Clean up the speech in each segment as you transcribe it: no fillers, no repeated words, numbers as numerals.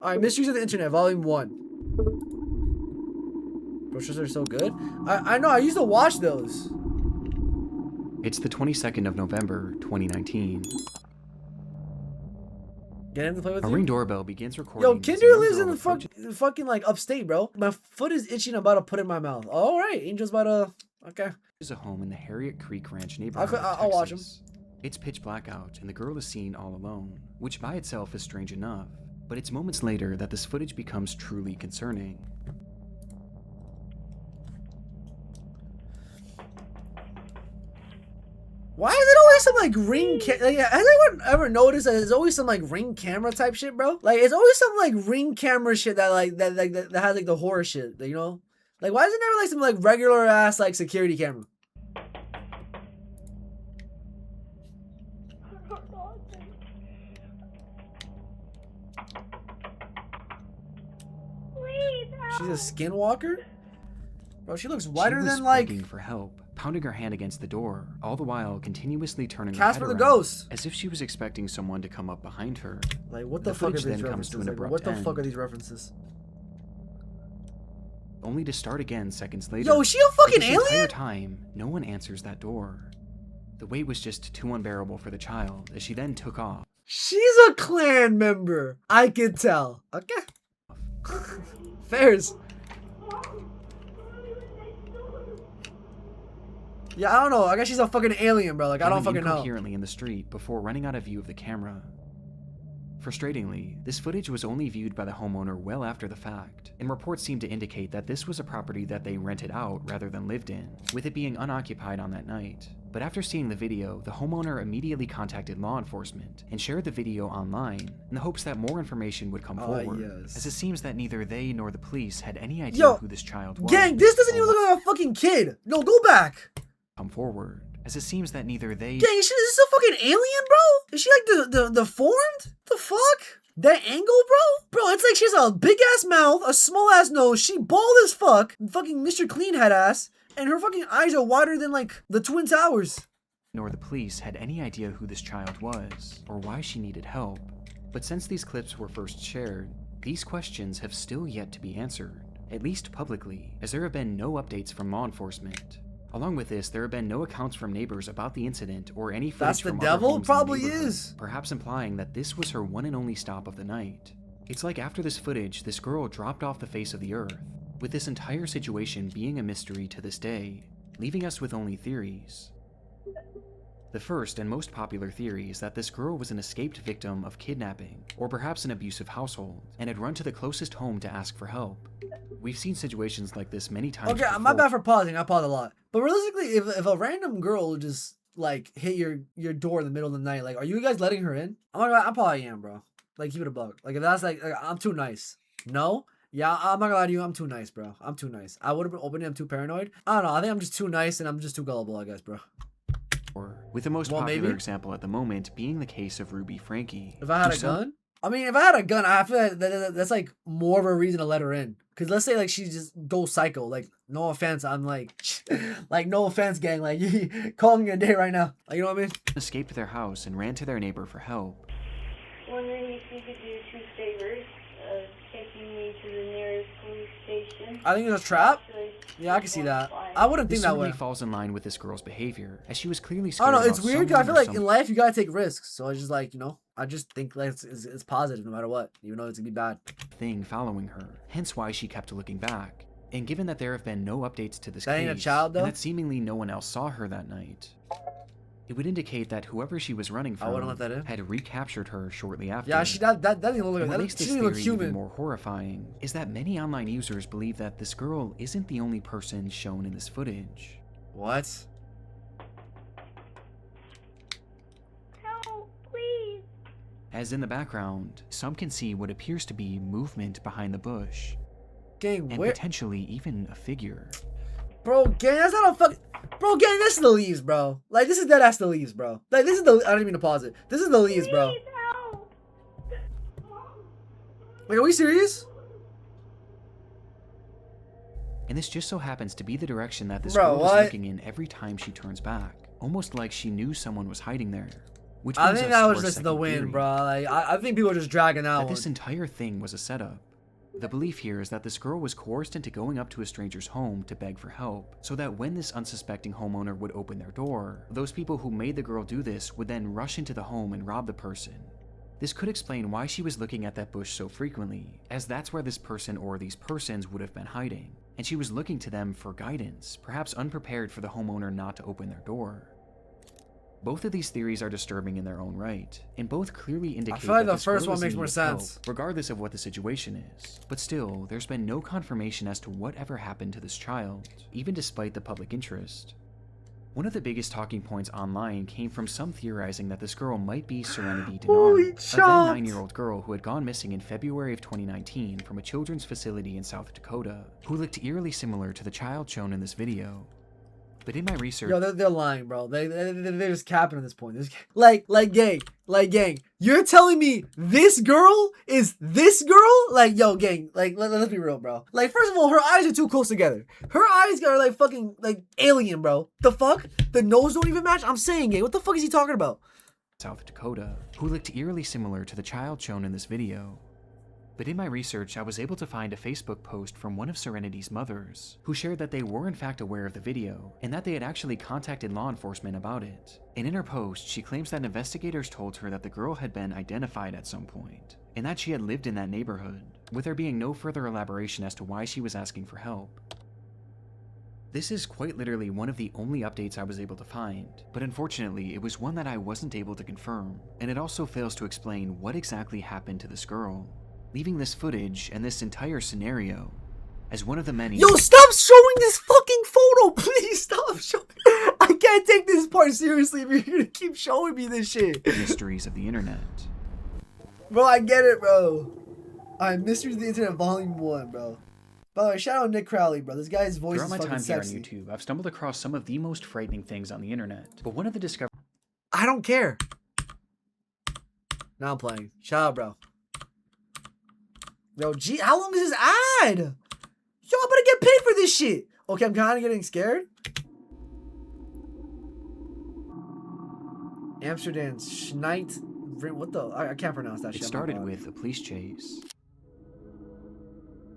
All right, Mysteries of the Internet, Volume 1. Brochures are so good. I know, I used to watch those. It's the 22nd of November, 2019. Get him to play with A you? Ring doorbell begins recording. Yo, as a Kinder young lives girl in the approaches- fucking like upstate, bro. My foot is itching. I'm about to put it in my mouth. All right, Angel's about to. Okay. a home in the Harriet Creek Ranch neighborhood I'll watch him. Texas. It's pitch black out, and the girl is seen all alone, which by itself is strange enough. But it's moments later that this footage becomes truly concerning. Why is it always some like ring like, has anyone ever noticed that there's always some like ring camera type shit, bro? Like it's always some like ring camera shit that that has like the horror shit, you know? Like why is it never like some like regular ass like security camera? She's a skinwalker? Bro, she looks whiter She was than like begging for help, pounding her hand against the door, all the while continuously turning her Casper head the around, Ghost. as if she was expecting someone to come up behind her. Like what the The fuck are footage these then comes to references? an Like, abrupt what the fuck end. are these references? Only to start again seconds later. Yo, is she a fucking This entire alien? time, no one answers that door. The wait was just too unbearable for the child, as she then took off. She's a clan member. I could tell. Okay. Fairs. Yeah, I don't know. I guess she's a fucking alien, bro. Like, I don't yelling fucking know. incoherently in the street before running out of view of the camera. Frustratingly, this footage was only viewed by the homeowner well after the fact, and reports seem to indicate that this was a property that they rented out rather than lived in, with it being unoccupied on that night. But after seeing the video, the homeowner immediately contacted law enforcement and shared the video online in the hopes that more information would come forward, yes. as it seems that neither they nor the police had any idea Yo, who this child was. Gang, this doesn't or even what look like a fucking kid. No, go back. come forward, as it seems that neither they Gang, is this a fucking alien, bro? Is she like the deformed? The fuck? That angle, bro? Bro, it's like she has a big ass mouth, a small ass nose, she bald as fuck, fucking Mr. Clean Head ass, and her fucking eyes are wider than like the Twin Towers. nor the police had any idea who this child was, or why she needed help. But since these clips were first shared, these questions have still yet to be answered, at least publicly, as there have been no updates from law enforcement. Along with this, there have been no accounts from neighbors about the incident or any footage That's the from other devil? homes in the Probably neighborhood, is. perhaps implying that this was her one and only stop of the night. It's like after this footage, this girl dropped off the face of the earth, with this entire situation being a mystery to this day, leaving us with only theories. The first and most popular theory is that this girl was an escaped victim of kidnapping, or perhaps an abusive household, and had run to the closest home to ask for help. We've seen situations like this many times Okay, before. my bad for pausing. I pause a lot. But realistically, if a random girl just like hit your door in the middle of the night, like, are you guys letting her in? I probably am, bro. Like, keep it a buck. Like, if that's like I'm too nice. No? Yeah, I'm not gonna lie to you. I'm too nice, bro. I'm too nice. I would have been opening. I'm too paranoid. I don't know. I think I'm just too nice and I'm just too gullible, I guess, bro. With the most Well, popular maybe. example at the moment being the case of Ruby Frankie. If I had To a some- gun? I mean, if I had a gun, I feel like that's like more of a reason to let her in. Cause let's say like she just goes psycho. Like, no offense, I'm like, like no offense, gang. Like, calling me a day right now. Like, you know what I mean? escaped their house and ran to their neighbor for help. Wondering if you could do 2 favors, taking me to the nearest police station. I think it's a trap. Actually, Yeah, I can see that. fine. I wouldn't This think that certainly way. falls in line with this girl's behavior, as she was clearly I scared don't know. It's about weird because I feel someone or like in life you gotta take risks. So it's just like, you know, I just think like it's positive no matter what, even though it's gonna be bad. something following her, hence why she kept looking back. And given that there have been no updates to this That case, ain't a child, though? and that seemingly no one else saw her that night, it would indicate that whoever she was running I wouldn't from let that in. had recaptured her shortly after. Yeah, that doesn't even look And like what that. makes She this doesn't theory look even human. more horrifying is that many online users believe that this girl isn't the only person shown in this footage. What? Help, please. As in the background, some can see what appears to be movement behind the bush, Gang, and where? potentially even a figure. Bro, gang, that's not a fuck. Bro, gang, this is the leaves, bro. Like, this is dead ass the leaves, bro. Like, this is the. I don't even mean to pause it. This is the leaves, bro. Please help. Like, are we serious? And this just so happens to be the direction that this Bro, girl what? is looking in every time she turns back, almost like she knew someone was hiding there. Which I brings think us that to was our just the second win, theory, bro. Like, I think people are just dragging that that one. this entire thing was a setup. The belief here is that this girl was coerced into going up to a stranger's home to beg for help, so that when this unsuspecting homeowner would open their door, those people who made the girl do this would then rush into the home and rob the person. This could explain why she was looking at that bush so frequently, as that's where this person or these persons would have been hiding, and she was looking to them for guidance, perhaps unprepared for the homeowner not to open their door. Both of these theories are disturbing in their own right, and both clearly indicate feel like that the this first girl one is makes in more need of help, sense. regardless of what the situation is. But still, there's been no confirmation as to what ever happened to this child, even despite the public interest. One of the biggest talking points online came from some theorizing that this girl might be Serenity Holy Denard, a then chopped. 9-year-old girl who had gone missing in February of 2019 from a children's facility in South Dakota, who looked eerily similar to the child shown in this video. But in my research, Yo, they're lying, bro. They're just capping at this point. Like gang. You're telling me this girl is this girl? Like, yo, gang. Like, let's be real, bro. Like, first of all, her eyes are too close together. Her eyes are like fucking like alien, bro. The fuck? The nose don't even match. I'm saying, gang. What the fuck is he talking about? South Dakota, who looked eerily similar to the child shown in this video. But in my research, I was able to find a Facebook post from one of Serenity's mothers, who shared that they were in fact aware of the video, and that they had actually contacted law enforcement about it. And in her post, she claims that investigators told her that the girl had been identified at some point, and that she had lived in that neighborhood, with there being no further elaboration as to why she was asking for help. This is quite literally one of the only updates I was able to find, but unfortunately it was one that I wasn't able to confirm, and it also fails to explain what exactly happened to this girl, leaving this footage and this entire scenario as one of the many— Yo, stop showing this fucking photo, please. Stop showing. I can't take this part seriously if you're gonna keep showing me this shit. mysteries of the internet. Bro, I get it, bro. Alright, Mysteries of the Internet Volume 1, bro. By the way, shout out Nick Crowley, bro. This guy's voice Throughout is my fucking time here on sexy. YouTube, I've stumbled across some of the most frightening things on the internet, but one of the discoveries I don't care. Now I'm playing. Shout out, bro. Yo, gee, how long is this ad? Yo, I'm gonna get paid for this shit. Okay, I'm kind of getting scared. Amsterdam Schneid. What the? I can't pronounce that shit. it started with a police chase.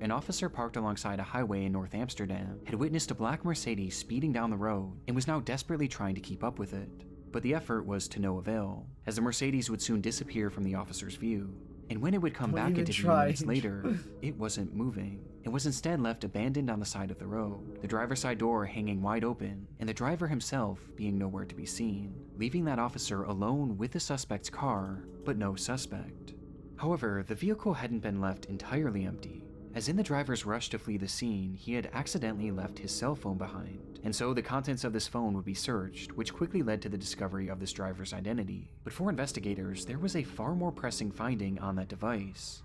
An officer parked alongside a highway in North Amsterdam had witnessed a black Mercedes speeding down the road and was now desperately trying to keep up with it. But the effort was to no avail, as the Mercedes would soon disappear from the officer's view. And when it would come Don't back even into view try. minutes later, it wasn't moving. It was instead left abandoned on the side of the road, the driver's side door hanging wide open, and the driver himself being nowhere to be seen, leaving that officer alone with the suspect's car, but no suspect. However, the vehicle hadn't been left entirely empty, as in the driver's rush to flee the scene, he had accidentally left his cell phone behind, and so the contents of this phone would be searched, which quickly led to the discovery of this driver's identity. But for investigators, there was a far more pressing finding on that device.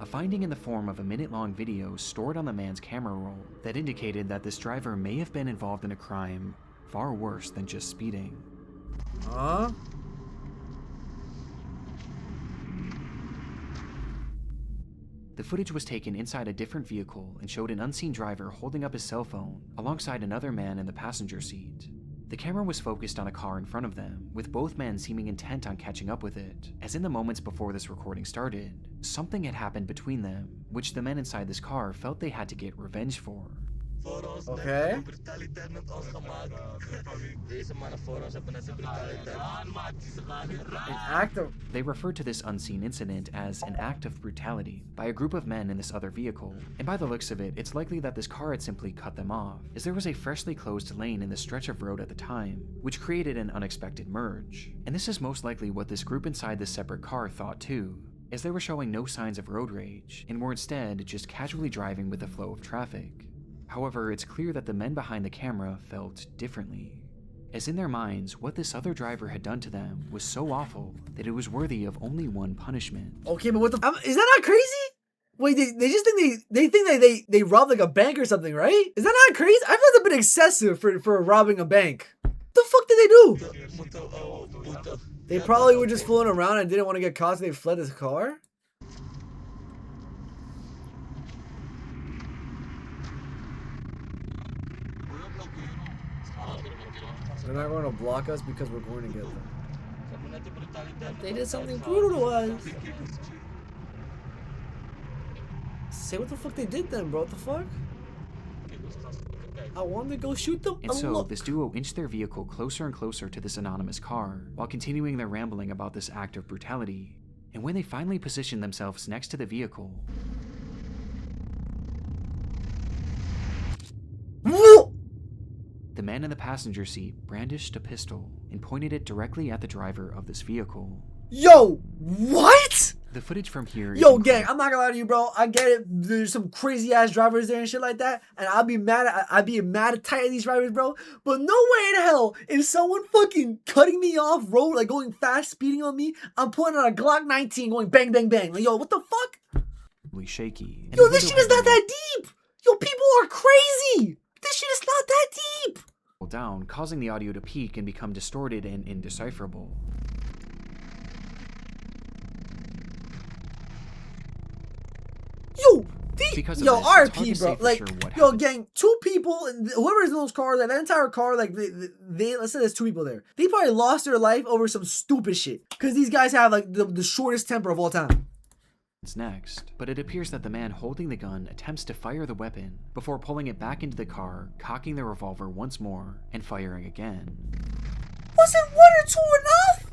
A finding in the form of a minute-long video stored on the man's camera roll that indicated that this driver may have been involved in a crime far worse than just speeding. Huh? The footage was taken inside a different vehicle and showed an unseen driver holding up his cell phone alongside another man in the passenger seat. The camera was focused on a car in front of them, with both men seeming intent on catching up with it, as in the moments before this recording started, something had happened between them, which the men inside this car felt they had to get revenge for. Okay. An act of. They referred to this unseen incident as an act of brutality by a group of men in this other vehicle, and by the looks of it, it's likely that this car had simply cut them off, as there was a freshly closed lane in the stretch of road at the time, which created an unexpected merge. And this is most likely what this group inside this separate car thought too, as they were showing no signs of road rage, and were instead just casually driving with the flow of traffic. However, it's clear that the men behind the camera felt differently, as in their minds, what this other driver had done to them was so awful that it was worthy of only one punishment. Okay, but what the? Is that not crazy? Wait, they just think they think that they robbed like a bank or something, right? Is that not crazy? I feel that's a bit excessive for robbing a bank. What the fuck did they do? They probably were just fooling around and didn't want to get caught, so they fled his car. They're not going to block us because we're going to get them. They did something brutal to us. Say what the fuck they did then, bro. What the fuck? I wanted to go shoot them. And so, this duo inched their vehicle closer and closer to this anonymous car, while continuing their rambling about this act of brutality. And when they finally positioned themselves next to the vehicle, the man in the passenger seat brandished a pistol and pointed it directly at the driver of this vehicle. Yo, what? The footage from here. Yo, gang, I'm not gonna lie to you, bro. I get it. There's some crazy ass drivers there and shit like that, and I'd be mad at tight of these drivers, bro. But no way in hell is someone fucking cutting me off road, like going fast, speeding on me. I'm pulling out a Glock 19, going bang, bang, bang. Like, yo, what the fuck? Shaky. Yo, this shit is not that deep. Yo, people are crazy. This shit is not that deep. Down, causing the audio to peak and become distorted and indecipherable. Yo, RP, bro. Like, yo, gang, two people, whoever's in those cars, that entire car, like, they let's say there's two people there. They probably lost their life over some stupid shit. Because these guys have, like, the shortest temper of all time. Next, but it appears that the man holding the gun attempts to fire the weapon before pulling it back into the car, cocking the revolver once more, and firing again. Wasn't one or two enough?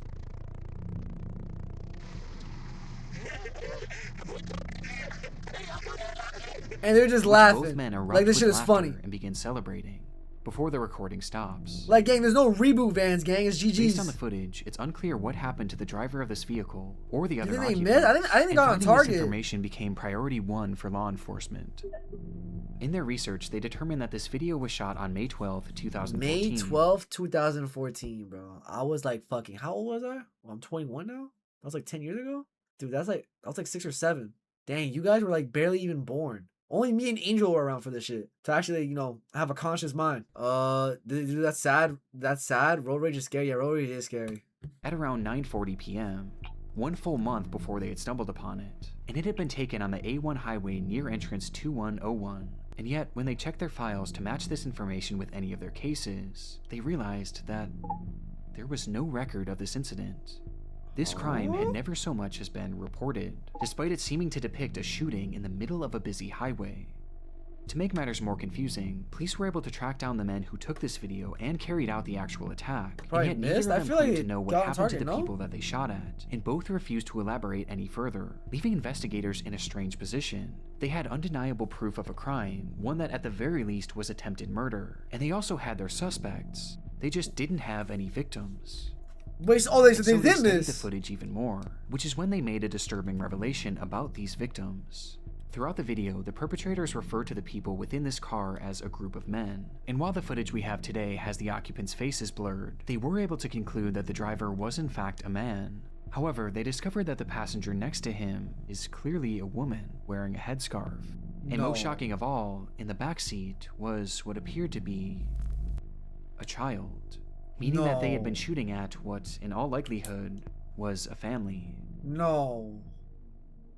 And they're just laughing. Both men erupt like this shit with is funny. And begin celebrating before the recording stops. Like, gang, there's no reboot vans, gang. It's GG's. Based on the footage, it's unclear what happened to the driver of this vehicle or the other You think occupants. they missed? I think they got on target. This information became priority 1 for law enforcement. In their research, they determined that this video was shot on May 12th, 2014. May 12th, 2014, bro. I was like fucking, how old was I? Well, I'm 21 now. That was like 10 years ago. Dude, I was like 6 or 7. Dang, you guys were like barely even born. Only me and Angel were around for this shit to actually, you know, have a conscious mind. Dude, that's sad. That's sad. Road rage is scary. Yeah, road rage is scary. At around 9:40 p.m., 1 full month before they had stumbled upon it, and it had been taken on the A1 highway near entrance 2101. And yet, when they checked their files to match this information with any of their cases, they realized that there was no record of this incident. This crime had never so much as been reported, despite it seeming to depict a shooting in the middle of a busy highway. To make matters more confusing, police were able to track down the men who took this video and carried out the actual attack, Probably and yet neither of them I feel claimed like to know what got on happened target, to the no? people that they shot at, and both refused to elaborate any further, leaving investigators in a strange position. They had undeniable proof of a crime, one that at the very least was attempted murder, and they also had their suspects. They just didn't have any victims. Wait, so they So did they studied this? the footage even more, which is when they made a disturbing revelation about these victims. Throughout the video, the perpetrators refer to the people within this car as a group of men, and while the footage we have today has the occupants' faces blurred, they were able to conclude that the driver was in fact a man. However, they discovered that the passenger next to him is clearly a woman wearing a headscarf. And most shocking of all, in the back seat was what appeared to be a child. Meaning that they had been shooting at what, in all likelihood, was a family. No.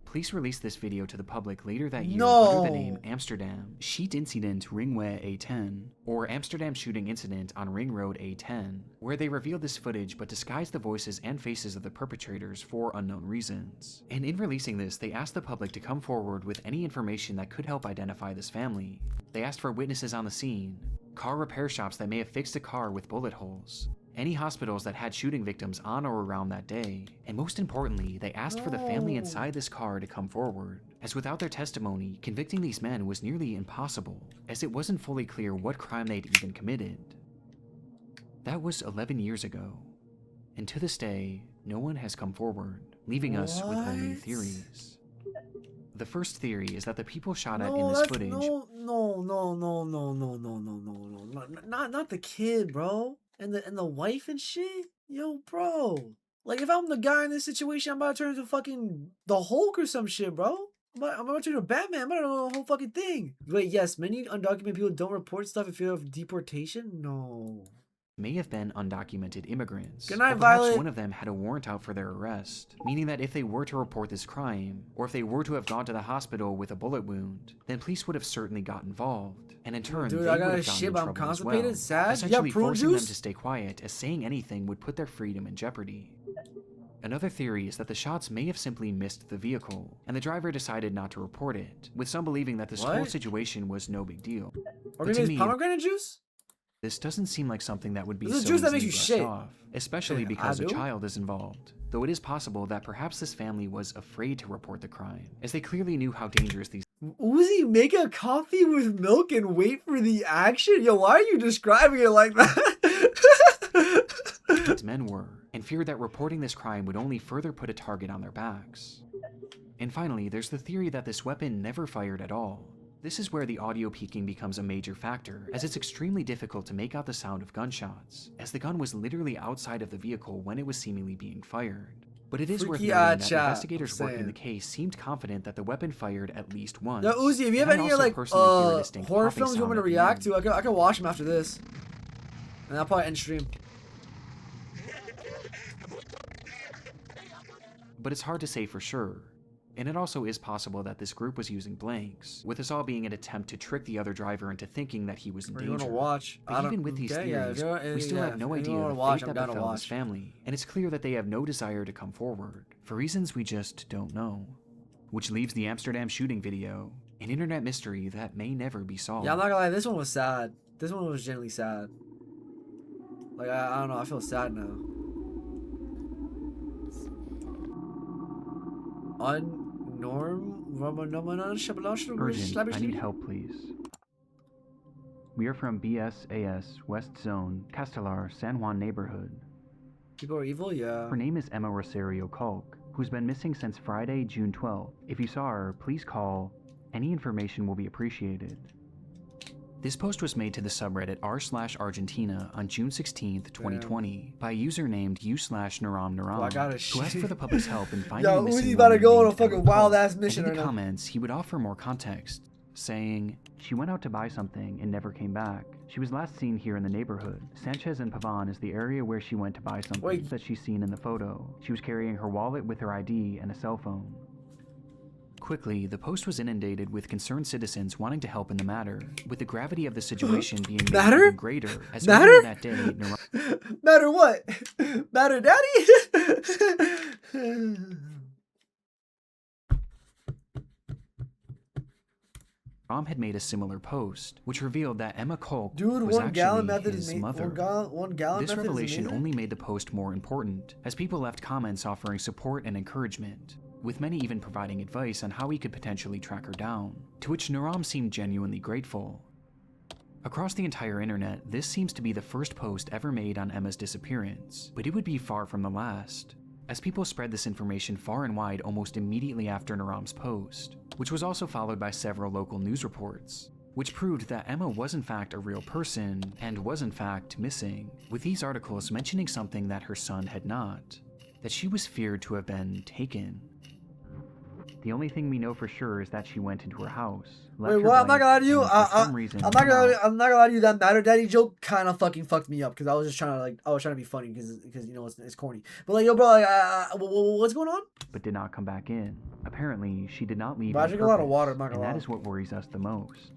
Police released this video to the public later that year under the name No. Amsterdam Sheet Incident Ringway A10, or Amsterdam Shooting Incident on Ring Road A10, where they revealed this footage but disguised the voices and faces of the perpetrators for unknown reasons. And in releasing this, they asked the public to come forward with any information that could help identify this family. They asked for witnesses on the scene, car repair shops that may have fixed a car with bullet holes, any hospitals that had shooting victims on or around that day, and most importantly, they asked for the family inside this car to come forward, as without their testimony, convicting these men was nearly impossible, as it wasn't fully clear what crime they'd even committed. That was 11 years ago, and to this day, no one has come forward, leaving us with only theories. The first theory is that the people shot at in this footage. Not the kid, bro. And the wife and shit. Yo, bro. Like, if I'm the guy in this situation, I'm about to turn into fucking the Hulk or some shit, bro. I'm about to turn into Batman. I'm about to know the whole fucking thing. Wait, yes, many undocumented people don't report stuff in fear of deportation. No. May have been undocumented immigrants. Good night, or perhaps Violet. one of them had a warrant out for their arrest, meaning that if they were to report this crime, or if they were to have gone to the hospital with a bullet wound, then police would have certainly got involved, and in turn, Dude, they I would got a have gotten shit, in but I'm trouble as constipated, well, sad. You got essentially prune forcing them juice? to stay quiet, as saying anything would put their freedom in jeopardy. Another theory is that the shots may have simply missed the vehicle, and the driver decided not to report it, with some believing that this whole What? situation was no big deal. Or But to maybe me, it's pomegranate juice? this doesn't seem like something that would be This is so juice that easily makes you brushed shit. off, especially Yeah, because I a do. child is involved. Though it is possible that perhaps this family was afraid to report the crime, as they clearly knew how dangerous these Uzi, make a coffee with milk and wait for the action? Yo, why are you describing it like that? men were, and feared that reporting this crime would only further put a target on their backs. And finally, there's the theory that this weapon never fired at all. This is where the audio peaking becomes a major factor, as it's extremely difficult to make out the sound of gunshots, as the gun was literally outside of the vehicle when it was seemingly being fired. But it is worth Freaky noting that chat, investigators I'm working the saying. case seemed confident that the weapon fired at least once. Yo, Uzi, if you have and I any also like personally hear a distinct horror popping films you want me sound to at the react end. to, I can watch them after this. And I'll probably end stream. But it's hard to say for sure. And it also is possible that this group was using blanks, with this all being an attempt to trick the other driver into thinking that he was in Or you danger. wanna watch? But even with these theories, we still have no idea the fate that befell this family, and it's clear that they have no desire to come forward, for reasons we just don't know. Which leaves the Amsterdam shooting video, an internet mystery that may never be solved. Yeah, I'm not gonna lie, this one was sad. This one was genuinely sad. Like, I don't know, I feel sad now. Urgent, I need help, please. We are from BSAS, West Zone, Castelar, San Juan neighborhood. People are evil, yeah. Her name is Emma Rosario Culk, who's been missing since Friday, June 12th. If you saw her, please call. Any information will be appreciated. This post was made to the subreddit r/Argentina on June 16th, 2020 by a user named u/NaramNaram, Oh, I gotta who asked for the public's help in finding Yo, the missing Uzi's about to woman go on a named fucking Emma wild Culk. ass mission And in right the now. comments, he would offer more context, saying, "She went out to buy something and never came back. She was last seen here in the neighborhood. Sanchez and Pavan is the area where she went to buy something that she's seen in the photo. She was carrying her wallet with her ID and a cell phone." Quickly, the post was inundated with concerned citizens wanting to help in the matter, with the gravity of the situation being made Matter? even greater as Matter? earlier that day, Matter what? Matter daddy? Rom had made a similar post, which revealed that Emma Culk Dude, was 1 gallon actually method is his made. mother. 1 gallon This method revelation is amazing. only made the post more important, as people left comments offering support and encouragement, with many even providing advice on how he could potentially track her down, to which Naram seemed genuinely grateful. Across the entire internet, this seems to be the first post ever made on Emma's disappearance, but it would be far from the last, as people spread this information far and wide almost immediately after Naram's post, which was also followed by several local news reports, which proved that Emma was in fact a real person and was in fact missing, with these articles mentioning something that her son had not, that she was feared to have been taken. The only thing we know for sure is that she went into her house. Wait, what? I'm not gonna lie to you. I'm not gonna lie to you. That Matter Daddy joke kind of fucking fucked me up because I was just trying to be funny because you know it's corny. But like, yo, bro, like, what's going on? But did not come back in. Apparently, she did not leave. But I on drink a lot of purpose, water, I'm not and gonna that lie. is what worries us the most.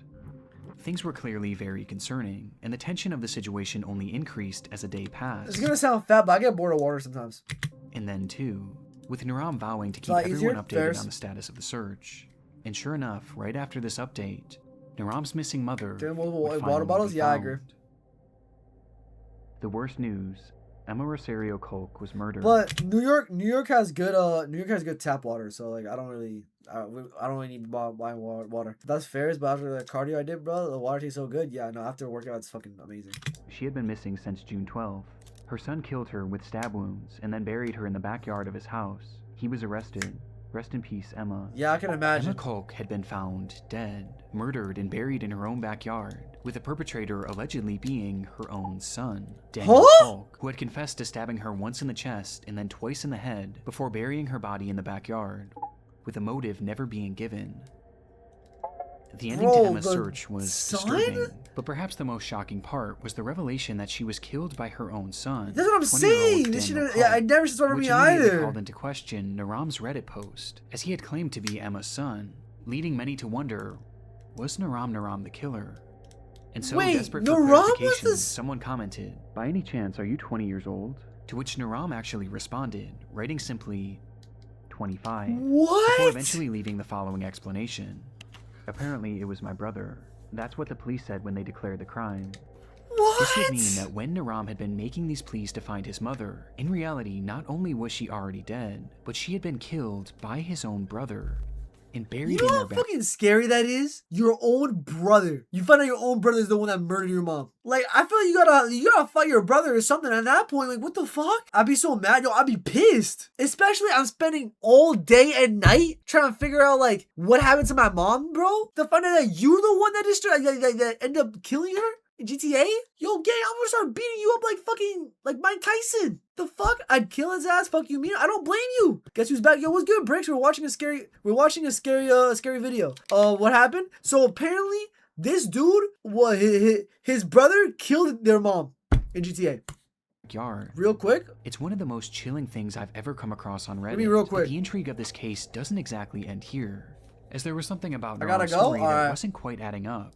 Things were clearly very concerning, and the tension of the situation only increased as a day passed. It's gonna sound fat, but I get bored of water sometimes. And then too, with Naram vowing to keep Not everyone easier? updated Fairs. on the status of the search. And sure enough, right after this update, Naram's missing mother Damn, would water finally bottles? be Yeah, I found. agree. The worst news, Emma Rosario Culk was murdered. But New York has good tap water, so like I don't really need to buy water. That's fair, but after the cardio I did, bro, the water tastes so good. Yeah, no, after workout it's fucking amazing. She had been missing since June 12th. Her son killed her with stab wounds and then buried her in the backyard of his house. He was arrested. Rest in peace, Emma. Yeah, I can imagine. Emma Culk had been found dead, murdered, and buried in her own backyard, with the perpetrator allegedly being her own son, Daniel Culk, who had confessed to stabbing her once in the chest and then twice in the head before burying her body in the backyard, with a motive never being given. The ending to Emma's search was disturbing, but perhaps the most shocking part was the revelation that she was killed by her own son. That's what I'm 20-year-old saying. This Daniel shit, I Culk, never started which me immediately either. called into question Naram's Reddit post, as he had claimed to be Emma's son, leading many to wonder, was Naram the killer? And so, Wait, desperate for Naram was clarification, the someone commented, "By any chance, are you 20 years old?" To which Naram actually responded, writing simply 25, before What? eventually leaving the following explanation. Apparently it was my brother. That's what the police said when they declared the crime. This would mean that What? when Naram had been making these pleas to find his mother, in reality not only was she already dead, but she had been killed by his own brother and You buried know in how their back. fucking scary that is? Your own brother. You find out your own brother is the one that murdered your mom. Like, I feel like you gotta fight your brother or something. At that point, like, what the fuck? I'd be so mad, yo. I'd be pissed. Especially, I'm spending all day and night trying to figure out like what happened to my mom, bro. To find out that you're the one that destroyed, that ended up killing her. In GTA? Yo, gang, I'm gonna start beating you up like fucking, like Mike Tyson. The fuck? I'd kill his ass. Fuck you, mean? I don't blame you. Guess who's back? Yo, what's good, Bricks? We're watching a scary video. What happened? So apparently, this dude, his brother killed their mom in GTA. Yard. Real quick. It's one of the most chilling things I've ever come across on Reddit. real But quick. the intrigue of this case doesn't exactly end here, as there was something about I gotta Naram's go? story that Alright. wasn't quite adding up.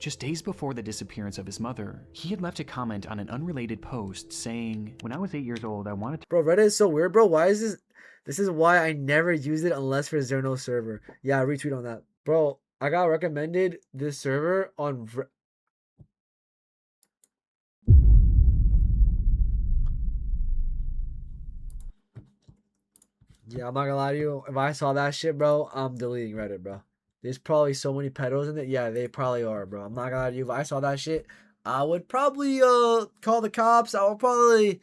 Just days before the disappearance of his mother, he had left a comment on an unrelated post saying, "When I was 8 years old, I wanted to..." Bro, Reddit is so weird, bro. Why is this? This is why I never use it unless for Zerno server. Yeah, retweet on that. Bro, I got recommended this server on... Yeah, I'm not gonna lie to you. If I saw that shit, bro, I'm deleting Reddit, bro. There's probably so many pedos in it. Yeah, they probably are, bro. I'm not gonna lie to you. If I saw that shit, I would probably call the cops. I would probably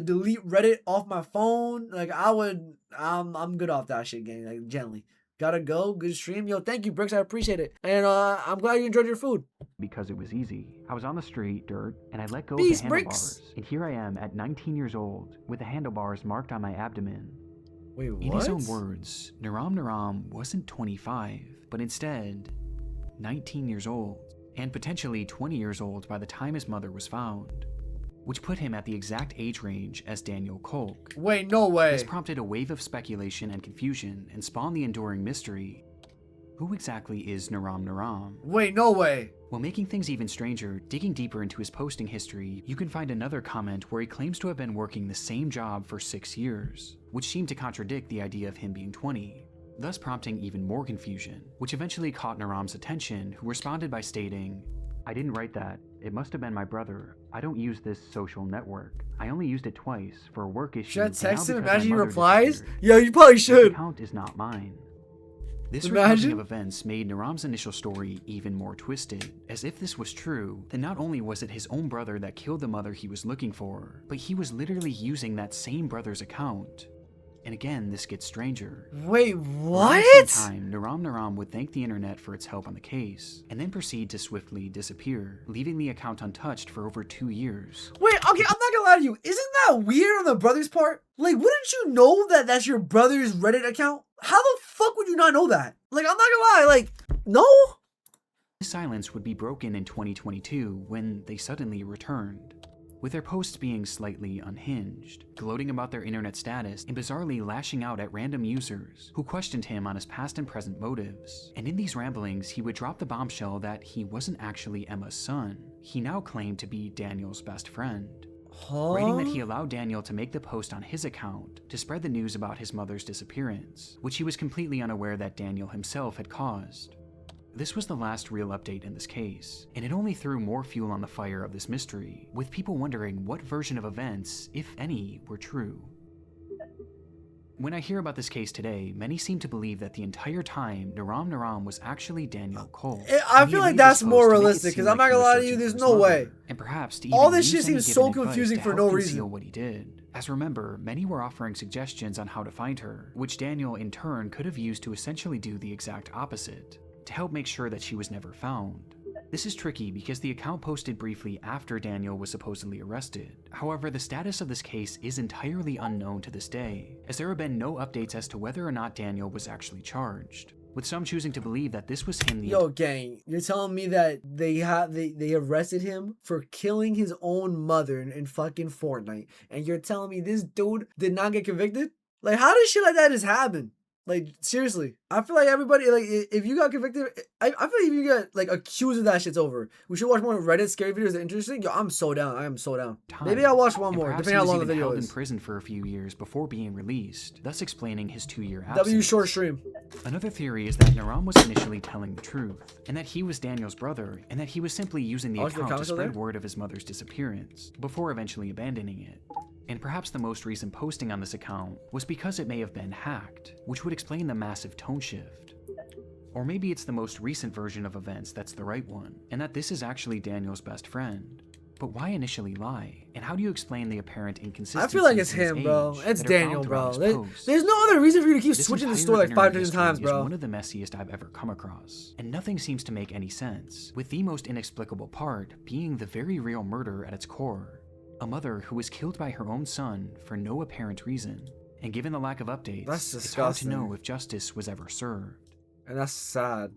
delete Reddit off my phone. Like I'm good off that shit, gang. Like gently. Gotta go. Good stream. Yo, thank you, Bricks. I appreciate it. And I'm glad you enjoyed your food. Because it was easy. I was on the street, dirt, and I let go Peace, of the Bricks. handlebars. And here I am at 19 years old, with the handlebars marked on my abdomen. Wait, what? In his own words, Naram wasn't 25, but instead 19 years old, and potentially 20 years old by the time his mother was found, which put him at the exact age range as Daniel Kolk. Wait, no way. This prompted a wave of speculation and confusion and spawned the enduring mystery: who exactly is Naram? Wait, no way. While making things even stranger, digging deeper into his posting history, you can find another comment where he claims to have been working the same job for 6 years, which seemed to contradict the idea of him being 20, thus prompting even more confusion, which eventually caught Naram's attention, who responded by stating, "I didn't write that. It must have been my brother. I don't use this social network. I only used it twice for a work issue." Should I and now text him? because my Imagine he mother replies. disappeared, Yo, you probably this should. account is not mine. This Imagine. recounting of events made Naram's initial story even more twisted, as if this was true, then not only was it his own brother that killed the mother he was looking for, but he was literally using that same brother's account. And again, this gets stranger. Wait, Around what? the same time, Naram would thank the internet for its help on the case, and then proceed to swiftly disappear, leaving the account untouched for over 2 years. Wait, okay, I'm not gonna lie to you. Isn't that weird on the brother's part? Like, wouldn't you know that that's your brother's Reddit account? How the fuck would you not know that? Like, I'm not gonna lie, like, no? This silence would be broken in 2022 when they suddenly returned, with their posts being slightly unhinged, gloating about their internet status and bizarrely lashing out at random users who questioned him on his past and present motives. And in these ramblings, he would drop the bombshell that he wasn't actually Emma's son. He now claimed to be Daniel's best friend, writing that he allowed Daniel to make the post on his account to spread the news about his mother's disappearance, which he was completely unaware that Daniel himself had caused. This was the last real update in this case, and it only threw more fuel on the fire of this mystery, with people wondering what version of events, if any, were true. When I hear about this case today, many seem to believe that the entire time, Naram was actually Daniel Cole. I feel like that's more realistic, because I'm not gonna lie to you, there's no way. And perhaps to All even this use shit any seems given so advice confusing to for help no conceal reason. what he did. As remember, many were offering suggestions on how to find her, which Daniel in turn could have used to essentially do the exact opposite, to help make sure that she was never found. This is tricky because the account posted briefly after Daniel was supposedly arrested. However, the status of this case is entirely unknown to this day, as there have been no updates as to whether or not Daniel was actually charged, with some choosing to believe that this was him the Yo, gang, you're telling me that they arrested him for killing his own mother in fucking Fortnite, and you're telling me this dude did not get convicted? Like, how does shit like that just happen? Like, seriously, I feel like everybody, like, if you got convicted, I feel like if you get, like, accused of that, shit's over. We should watch more Reddit scary videos that are interesting. Yo, I'm so down. I am so down. Maybe I'll watch one And more, perhaps depending he how was long the even video held in is. prison for a few years before being released, thus explaining his 2-year absence. W short stream. Another theory is that Naram was initially telling the truth, and that he was Daniel's brother, and that he was simply using the Oh, is the account to comment still spread there? word of his mother's disappearance, before eventually abandoning it. And perhaps the most recent posting on this account was because it may have been hacked, which would explain the massive tone shift. Or maybe it's the most recent version of events that's the right one, and that this is actually Daniel's best friend. But why initially lie? And how do you explain the apparent I inconsistencies feel like it's in his him, bro. age It's that are found Daniel, throughout bro. his posts? There's no other reason for you to keep This switching the entire story like 5 internet different history times, is bro. one of the messiest I've ever come across, and nothing seems to make any sense, with the most inexplicable part being the very real murder at its core. A mother who was killed by her own son for no apparent reason, and given the lack of updates, That's it's hard to disgusting. know if justice was ever served. And that's sad.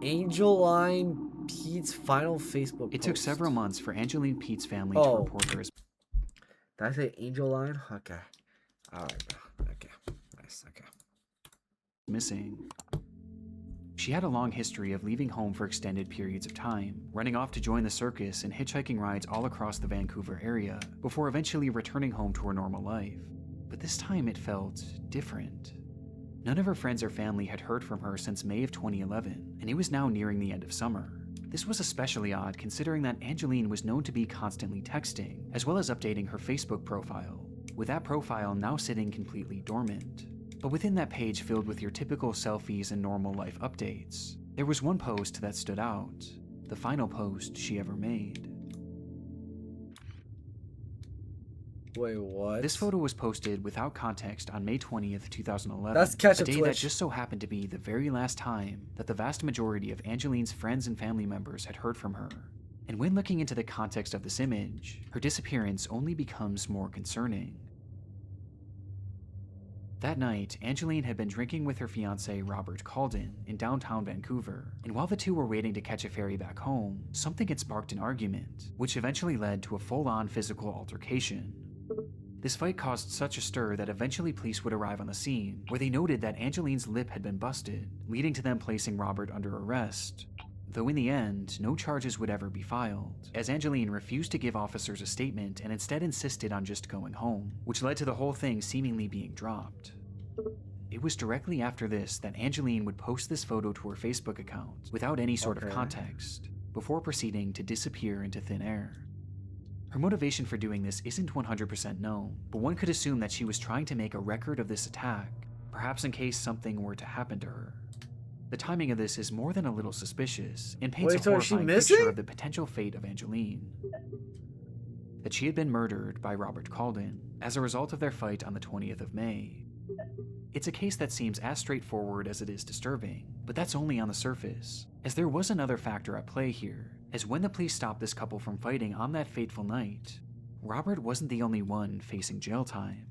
Angeline Pete's final Facebook It took post. several months for Angeline Pete's family to Oh. report her as Did I say Angeline? Okay. Alright, bro. Okay. Nice. Okay. missing. She had a long history of leaving home for extended periods of time, running off to join the circus and hitchhiking rides all across the Vancouver area, before eventually returning home to her normal life. But this time it felt different. None of her friends or family had heard from her since May of 2011, and it was now nearing the end of summer. This was especially odd considering that Angeline was known to be constantly texting, as well as updating her Facebook profile, with that profile now sitting completely dormant. But within that page filled with your typical selfies and normal life updates, there was one post that stood out, the final post she ever made. Wait, what? This photo was posted without context on May 20th, 2011, That's catch a up day that Twitch. just so happened to be the very last time that the vast majority of Angeline's friends and family members had heard from her. And when looking into the context of this image, her disappearance only becomes more concerning. That night, Angeline had been drinking with her fiancé Robert Calden in downtown Vancouver, and while the two were waiting to catch a ferry back home, something had sparked an argument, which eventually led to a full-on physical altercation. This fight caused such a stir that eventually police would arrive on the scene, where they noted that Angeline's lip had been busted, leading to them placing Robert under arrest. Though in the end, no charges would ever be filed, as Angeline refused to give officers a statement and instead insisted on just going home, which led to the whole thing seemingly being dropped. It was directly after this that Angeline would post this photo to her Facebook account without any sort of context, before proceeding to disappear into thin air. Her motivation for doing this isn't 100% known, but one could assume that she was trying to make a record of this attack, perhaps in case something were to happen to her. The timing of this is more than a little suspicious, and paints Wait, a so is she horrifying missing? picture of the potential fate of Angeline. That she had been murdered by Robert Calden as a result of their fight on the 20th of May. It's a case that seems as straightforward as it is disturbing, but that's only on the surface, as there was another factor at play here, as when the police stopped this couple from fighting on that fateful night, Robert wasn't the only one facing jail time.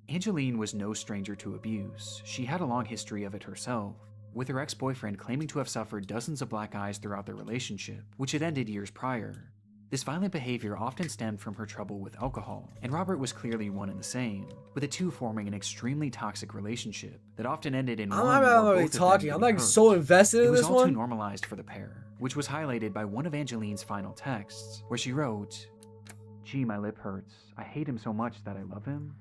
Angeline was no stranger to abuse. She had a long history of it herself, with her ex-boyfriend claiming to have suffered dozens of black eyes throughout their relationship, which had ended years prior. This violent behavior often stemmed from her trouble with alcohol, and Robert was clearly one and the same, with the two forming an extremely toxic relationship that often ended in I'm one not or really both of them talking. I'm getting like hurt. so invested It in was this all too one. normalized for the pair, which was highlighted by one of Angeline's final texts, where she wrote, "Gee, my lip hurts. I hate him so much that I love him."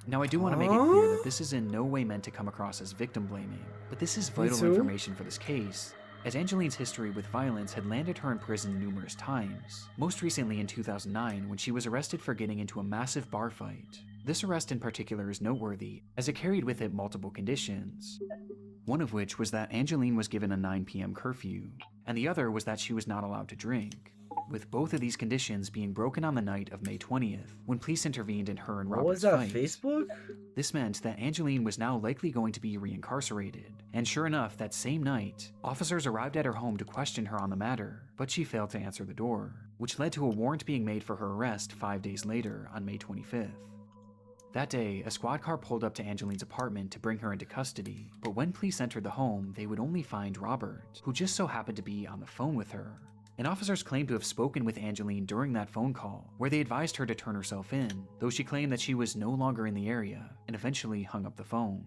Now, I do want to make it clear that this is in no way meant to come across as victim blaming, but this is vital too. information for this case, as Angeline's history with violence had landed her in prison numerous times, most recently in 2009 when she was arrested for getting into a massive bar fight. This arrest in particular is noteworthy, as it carried with it multiple conditions, one of which was that Angeline was given a 9 p.m. curfew, and the other was that she was not allowed to drink, with both of these conditions being broken on the night of May 20th, when police intervened in her and What was Robert's that? fight. Facebook? This meant that Angeline was now likely going to be reincarcerated, and sure enough, that same night, officers arrived at her home to question her on the matter, but she failed to answer the door, which led to a warrant being made for her arrest 5 days later on May 25th. That day, a squad car pulled up to Angeline's apartment to bring her into custody, but when police entered the home, they would only find Robert, who just so happened to be on the phone with her. And officers claim to have spoken with Angeline during that phone call, where they advised her to turn herself in, though she claimed that she was no longer in the area, and eventually hung up the phone.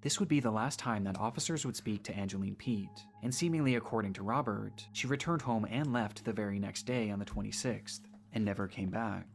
This would be the last time that officers would speak to Angeline Pete, and seemingly according to Robert, she returned home and left the very next day on the 26th, and never came back.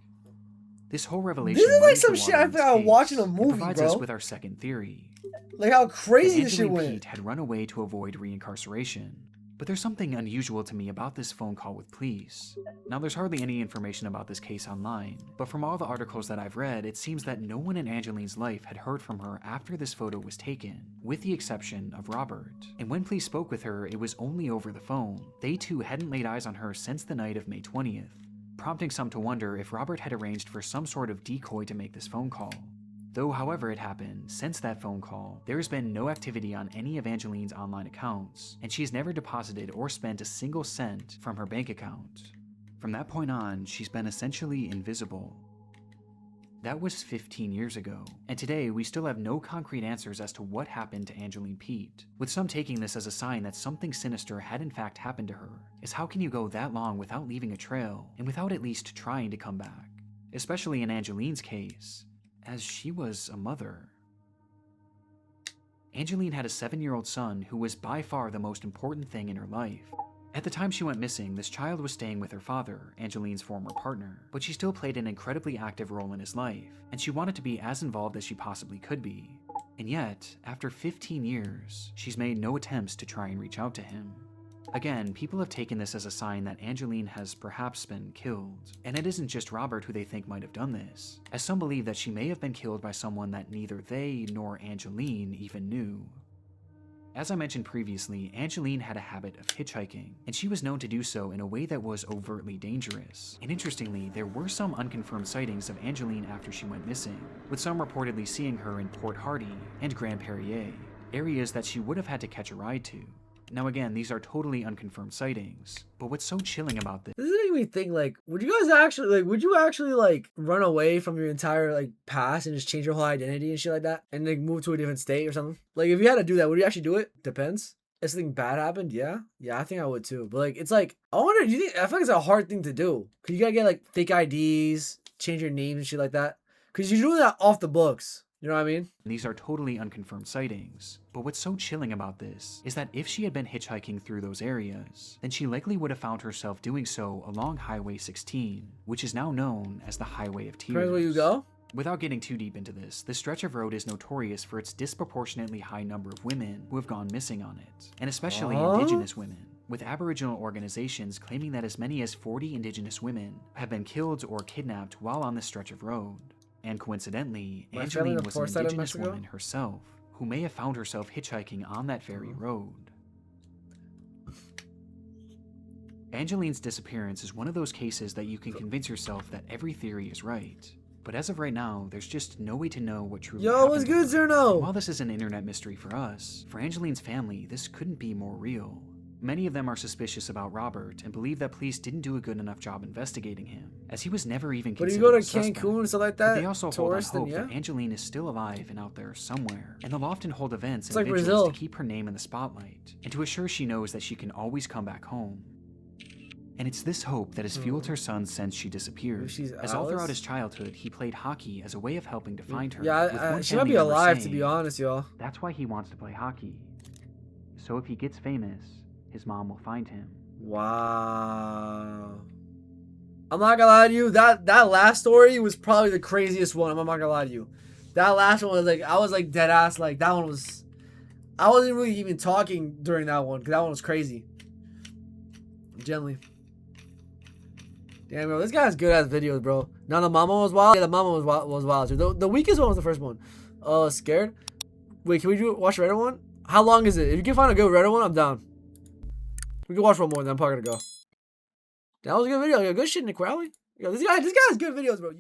This whole revelation This is like muddies the some shit I water in feel like this watching a case and movie, provides bro. us with our second theory. Like how crazy That this shit Angeline went. Pete had run away to avoid reincarceration. But there's something unusual to me about this phone call with police. Now, there's hardly any information about this case online, but from all the articles that I've read, it seems that no one in Angeline's life had heard from her after this photo was taken, with the exception of Robert. And when police spoke with her, it was only over the phone. They too hadn't laid eyes on her since the night of May 20th, prompting some to wonder if Robert had arranged for some sort of decoy to make this phone call. Though, however it happened, since that phone call, there has been no activity on any of Angeline's online accounts, and she has never deposited or spent a single cent from her bank account. From that point on, she's been essentially invisible. That was 15 years ago, and today we still have no concrete answers as to what happened to Angeline Pete, with some taking this as a sign that something sinister had in fact happened to her, as how can you go that long without leaving a trail, and without at least trying to come back? Especially in Angeline's case, as she was a mother. Angeline had a 7-year-old son who was by far the most important thing in her life. At the time she went missing, this child was staying with her father, Angeline's former partner, but she still played an incredibly active role in his life, and she wanted to be as involved as she possibly could be. And yet, after 15 years, she's made no attempts to try and reach out to him. Again, people have taken this as a sign that Angeline has perhaps been killed, and it isn't just Robert who they think might have done this, as some believe that she may have been killed by someone that neither they nor Angeline even knew. As I mentioned previously, Angeline had a habit of hitchhiking, and she was known to do so in a way that was overtly dangerous. And interestingly, there were some unconfirmed sightings of Angeline after she went missing, with some reportedly seeing her in Port Hardy and Grand Perrier, areas that she would have had to catch a ride to. Now again, these are totally unconfirmed sightings, but what's so chilling about this This is making me think, like, would you actually run away from your entire like past and just change your whole identity and shit like that, and like move to a different state or something? Like, if you had to do that, would you actually do it? Depends. If something bad happened, yeah, I think I would too. But like, it's like, I wonder, do you think, I feel like it's a hard thing to do, cause you gotta get like fake IDs, change your name and shit like that, cause you're doing that off the books. You know what I mean? These are totally unconfirmed sightings, but what's so chilling about this is that if she had been hitchhiking through those areas, then she likely would have found herself doing so along Highway 16, which is now known as the Highway of Tears. Depends where you go. Without getting too deep into this stretch of road is notorious for its disproportionately high number of women who have gone missing on it, and especially indigenous women, with Aboriginal organizations claiming that as many as 40 indigenous women have been killed or kidnapped while on this stretch of road. And coincidentally, Angeline was an indigenous woman herself, who may have found herself hitchhiking on that very road. Angeline's disappearance is one of those cases that you can convince yourself that every theory is right. But as of right now, there's just no way to know what truly happened. Yo, what's good, Zerno? While this is an internet mystery for us, for Angeline's family, this couldn't be more real. Many of them are suspicious about Robert and believe that police didn't do a good enough job investigating him, as he was never even But if considered you go a to suspect. Cancun and stuff like that, But they also hold on tourists, then hope yeah. that Angeline is still alive and out there somewhere, and they'll often hold events It's and like vigils Brazil. to keep her name in the spotlight, and to assure she knows that she can always come back home. And it's this hope that has fueled her son since she disappeared, She's as all throughout Alice? his childhood he played hockey as a way of helping to find her. with Yeah, one she might family be member alive, to saying, be honest, y'all. That's why he wants to play hockey. So if he gets famous, his mom will find him. Wow. I'm not gonna lie to you. That last story was probably the craziest one. I'm not gonna lie to you. That last one was like, I was like dead ass. Like, that one was, I wasn't really even talking during that one because that one was crazy. Gently. Damn, bro, this guy has good ass videos, bro. Now the mama was wild. Yeah, the mama was wild too. The weakest one was the first one. Scared. Wait, can we watch the Reddit one? How long is it? If you can find a good Reddit one, I'm down. We can watch one more, then I'm probably gonna go. That was a good video. Yo, good shit, Nick Crowley. Yo, this guy has good videos, bro.